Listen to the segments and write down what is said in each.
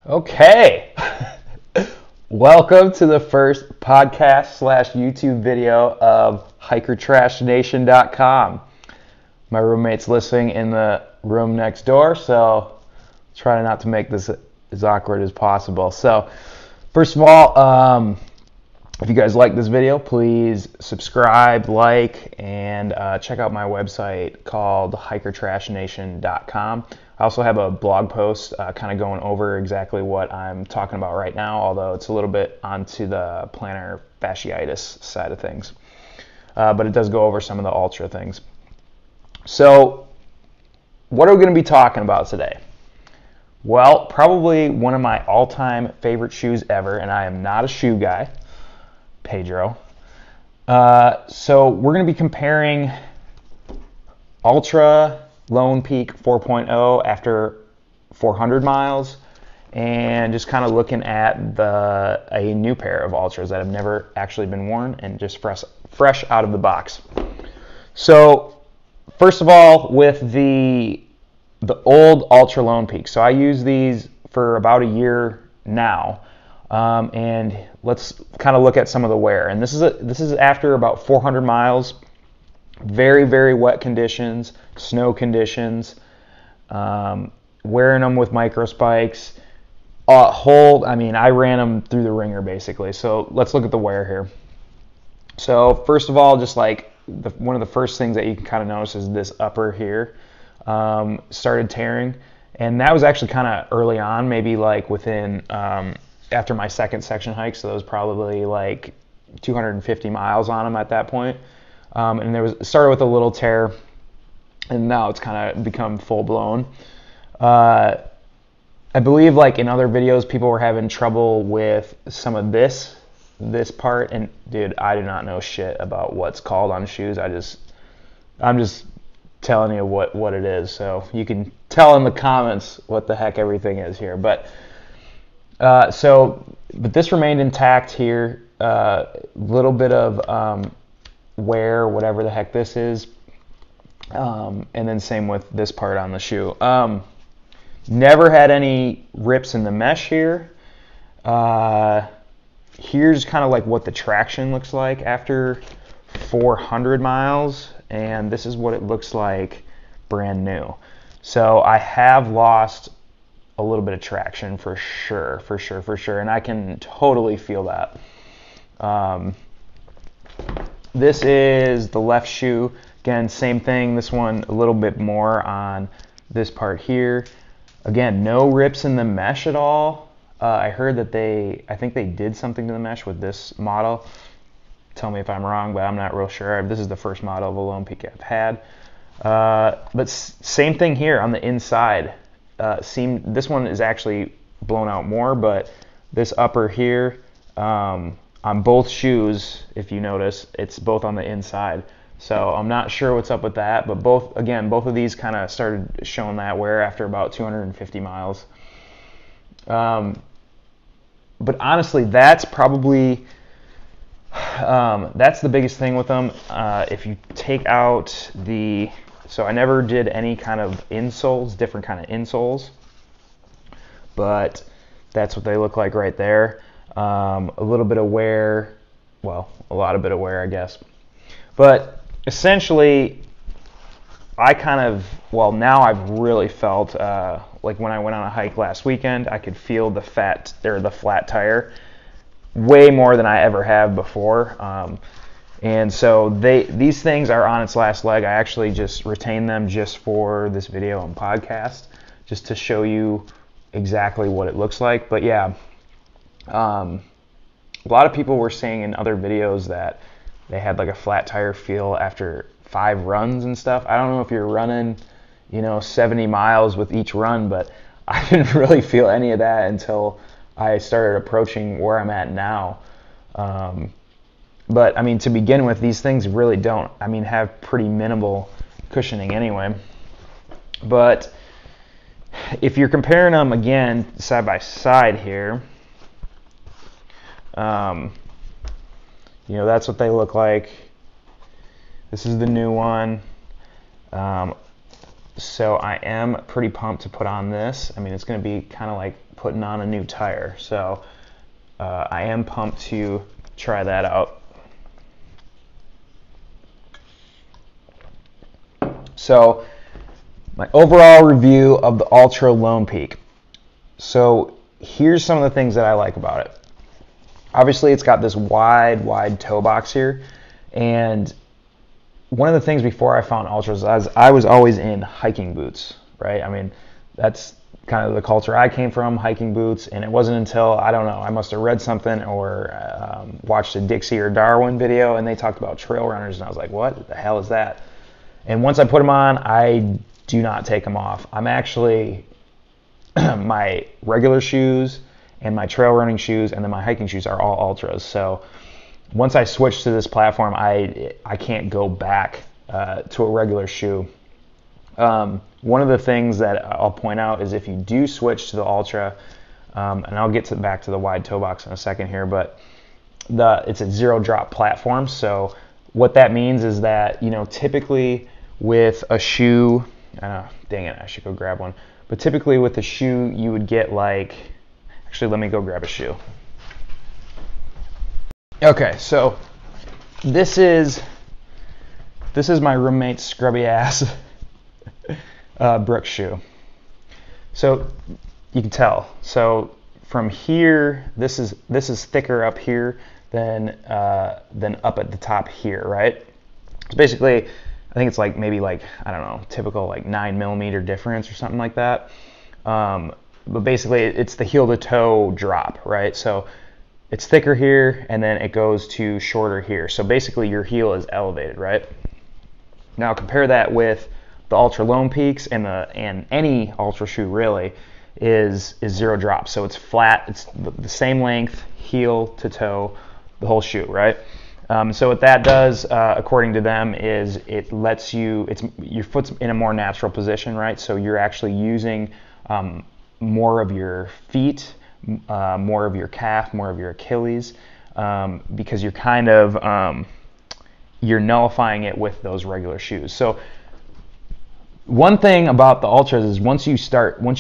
Okay. Welcome to the first podcast slash YouTube video of hikertrashnation.com. My roommate's listening in the room next door, so try not to make this as awkward as possible. So, first of all, if you guys like this video, please subscribe, like, and check out my website called hikertrashnation.com. I also have a blog post kind of going over exactly what I'm talking about right now, although it's a little bit onto the plantar fasciitis side of things. But it does go over some of the ultra things. So, what are we going to be talking about today? Well, probably one of my all-time favorite shoes ever, and I am not a shoe guy, Pedro. So we're going to be comparing Altra Lone Peak 4.0 after 400 miles, and just kind of looking at a new pair of Ultras that have never actually been worn and just fresh out of the box. So first of all, with the old Altra Lone Peak. So I use these for about a year now, and let's kind of look at some of the wear. And this is after about 400 miles. Very, very wet conditions, snow conditions, wearing them with micro spikes. I ran them through the ringer basically. So let's look at the wear here. So first of all, just like one of the first things that you can kind of notice is this upper here started tearing. And that was actually kind of early on, maybe like within, after my second section hike. So that was probably like 250 miles on them at that point. And it started with a little tear, and now it's kind of become full blown. I believe, like in other videos, people were having trouble with some of this part, and dude, I do not know shit about what's called on shoes. I'm just telling you what it is, so you can tell in the comments what the heck everything is here. But this remained intact here. Little bit of wear, whatever the heck this is, and then same with this part on the shoe. Never had any rips in the mesh here. Here's kind of like what the traction looks like after 400 miles, and this is what it looks like brand new. So I have lost a little bit of traction for sure, and I can totally feel that. This is the left shoe. Again, same thing. This one a little bit more on this part here. Again, no rips in the mesh at all. I heard that I think they did something to the mesh with this model. Tell me if I'm wrong, but I'm not real sure. This is the first model of a Lone Peak I've had. But same thing here on the inside. This one is actually blown out more, but this upper here, on both shoes, if you notice, it's both on the inside. So I'm not sure what's up with that, but both of these kind of started showing that wear after about 250 miles. But honestly, that's probably that's the biggest thing with them. If you take out so I never did any kind of insoles, different kind of insoles, but that's what they look like right there. A little bit of wear, well, a lot of bit of wear, I guess. But essentially, now I've really felt, like when I went on a hike last weekend, I could feel the flat tire way more than I ever have before. And so these things are on its last leg. I actually just retained them just for this video and podcast, just to show you exactly what it looks like. But yeah, a lot of people were saying in other videos that they had like a flat tire feel after 5 runs and stuff. I don't know if you're running, 70 miles with each run, but I didn't really feel any of that until I started approaching where I'm at now. But I mean, to begin with, these things really don't, have pretty minimal cushioning anyway. But if you're comparing them again side by side here, that's what they look like. This is the new one. So I am pretty pumped to put on this. It's going to be kind of like putting on a new tire. So I am pumped to try that out. So my overall review of the Altra Lone Peak. So here's some of the things that I like about it. Obviously, it's got this wide toe box here. And one of the things before I found Altras, I was always in hiking boots, right? I mean, that's kind of the culture I came from, hiking boots. And it wasn't until, I don't know, I must have read something or watched a Dixie or Darwin video, and they talked about trail runners, and I was like, what the hell is that? And once I put them on, I do not take them off. I'm actually, my regular shoes and my trail running shoes and then my hiking shoes are all Altras. So once I switch to this platform, I can't go back to a regular shoe. One of the things that I'll point out is if you do switch to the Altra, and I'll get back to the wide toe box in a second here, but it's a zero drop platform. So what that means is that, you know, typically with a shoe, dang it, I should go grab one. But typically with a shoe, you would get like, actually, let me go grab a shoe. Okay, so this is my roommate's scrubby ass Brooks shoe. So you can tell. So from here, this is thicker up here than up at the top here, right? So basically, I think it's like maybe like, I don't know, typical like 9mm difference or something like that. But basically, it's the heel to toe drop, right? So it's thicker here, and then it goes to shorter here. So basically, your heel is elevated, right? Now compare that with the Altra Lone Peaks and any Altra shoe really is zero drop. So it's flat. It's the same length, heel to toe, the whole shoe, right? So what that does, according to them, is it lets your foot's in a more natural position, right? So you're actually using more of your feet, more of your calf, more of your Achilles, because you're kind of you're nullifying it with those regular shoes. So one thing about the Altras is once you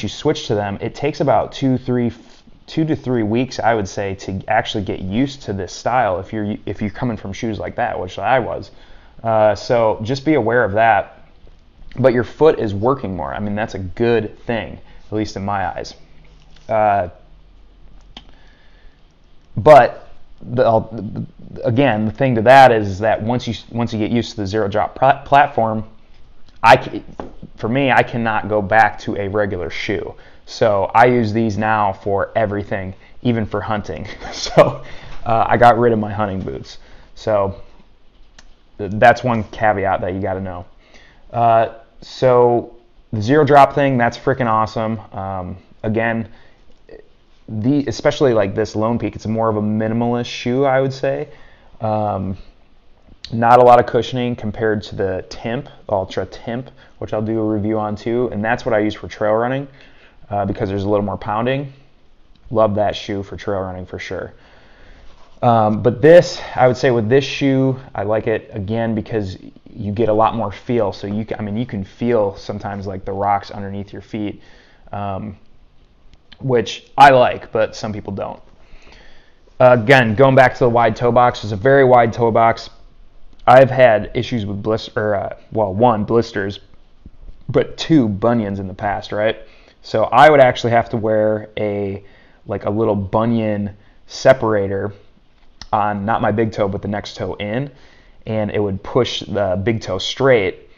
switch to them, it takes about 2 to 3 weeks, I would say, to actually get used to this style if you're coming from shoes like that, which I was. So just be aware of that. But your foot is working more. I mean, that's a good thing, at least in my eyes. But again, the thing to that is that once you get used to the zero drop platform, for me, I cannot go back to a regular shoe. So I use these now for everything, even for hunting. So I got rid of my hunting boots. So that's one caveat that you got to know. So the zero drop thing, that's freaking awesome. Again, especially like this Lone Peak, it's more of a minimalist shoe, I would say. Not a lot of cushioning compared to the Timp, Altra Timp, which I'll do a review on too. And that's what I use for trail running because there's a little more pounding. Love that shoe for trail running for sure. But this, I would say with this shoe, I like it again because you get a lot more feel. So you can feel sometimes like the rocks underneath your feet, which I like, but some people don't. Again, going back to the wide toe box, it's a very wide toe box. I've had issues with blisters, but 2 bunions in the past, right? So I would actually have to wear a little bunion separator on not my big toe, but the next toe in, and it would push the big toe straight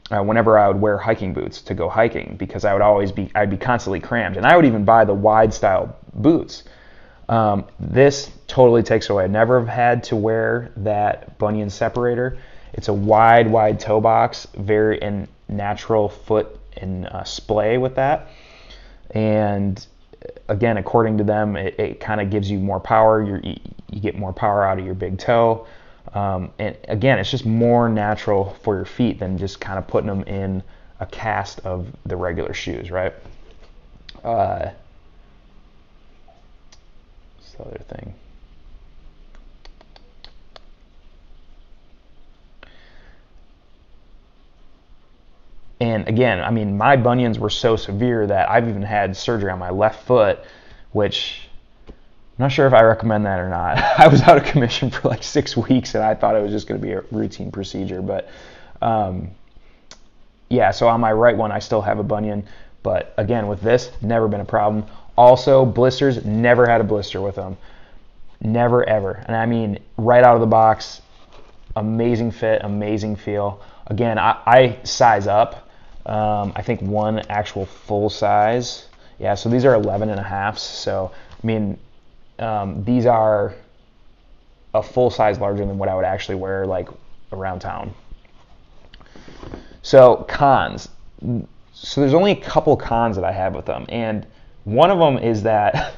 whenever I would wear hiking boots to go hiking, because I'd be constantly crammed, and I would even buy the wide style boots. This totally takes away. I never have had to wear that bunion separator. It's a wide toe box, very in natural foot and splay with that. And again, according to them, it kind of gives you more power. You get more power out of your big toe. And again, it's just more natural for your feet than just kind of putting them in a cast of the regular shoes, right? What's the other thing? And again, I mean, my bunions were so severe that I've even had surgery on my left foot which I'm not sure if I recommend that or not. I was out of commission for like 6 weeks, and I thought it was just going to be a routine procedure. But yeah, so on my right one, I still have a bunion. But again, with this, never been a problem. Also, blisters, never had a blister with them. Never, ever. And I mean, right out of the box, amazing fit, amazing feel. Again, I size up. I think one actual full size. Yeah, so these are 11.5s. So, I mean, these are a full size larger than what I would actually wear like around town. So cons. So there's only a couple cons that I have with them, and one of them is that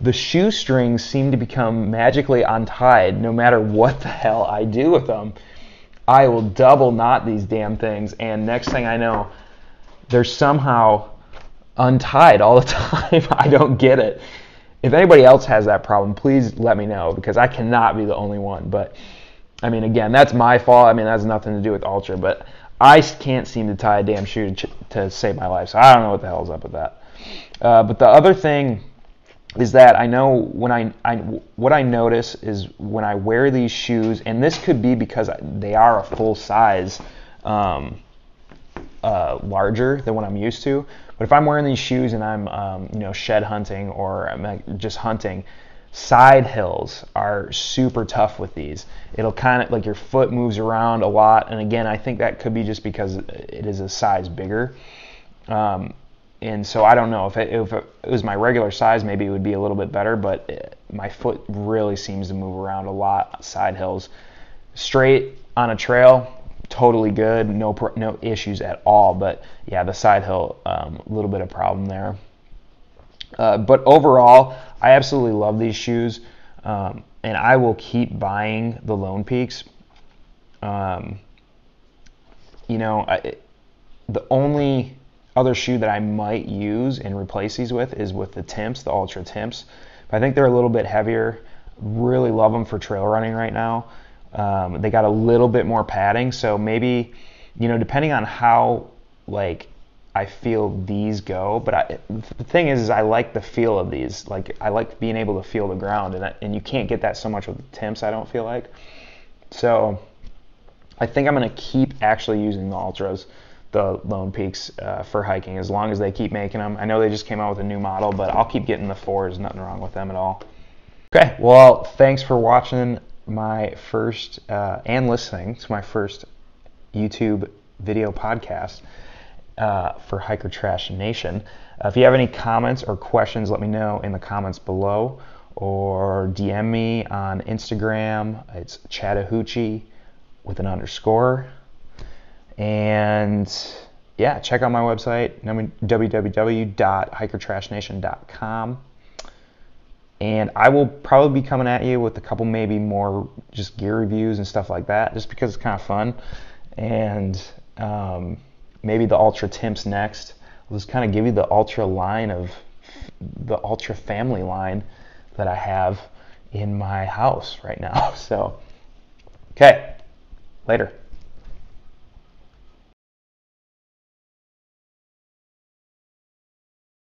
the shoestrings seem to become magically untied no matter what the hell I do with them. I will double knot these damn things, and next thing I know, they're somehow untied all the time. I don't get it. If anybody else has that problem, please let me know, because I cannot be the only one. But I mean, again, that's my fault. I mean, that has nothing to do with Altra, but I can't seem to tie a damn shoe to save my life, so I don't know what the hell's up with that. But the other thing is that I know what I notice is when I wear these shoes, and this could be because they are a full size larger than what I'm used to. But if I'm wearing these shoes and I'm shed hunting or I'm just hunting, side hills are super tough with these. It'll kind of like your foot moves around a lot, and again, I think that could be just because it is a size bigger. And so I don't know if it was my regular size, maybe it would be a little bit better, but my foot really seems to move around a lot side hills. Straight on a trail, totally good, no issues at all. But yeah, the side hill, a little bit of problem there. But overall, I absolutely love these shoes, and I will keep buying the Lone Peaks. The only other shoe that I might use and replace these with is with the Timps, the Altra Timps. But I think they're a little bit heavier. Really love them for trail running right now. They got a little bit more padding, so maybe, depending on how I feel these go. But the thing is I like the feel of these. Like, I like being able to feel the ground, and you can't get that so much with the Timps, I don't feel like. So I think I'm going to keep actually using the Altras, the Lone Peaks, for hiking, as long as they keep making them. I know they just came out with a new model, but I'll keep getting the 4s. Nothing wrong with them at all. Okay, well, thanks for watching my first and listening to my first YouTube video podcast for Hiker Trash Nation. If you have any comments or questions, let me know in the comments below, or DM me on Instagram. It's Chattahoochee with an _. And yeah, check out my website, www.hikertrashnation.com. And I will probably be coming at you with a couple maybe more just gear reviews and stuff like that, just because it's kind of fun. And maybe the Altra Timps next. I'll just kind of give you the Altra family line that I have in my house right now. So, okay, later.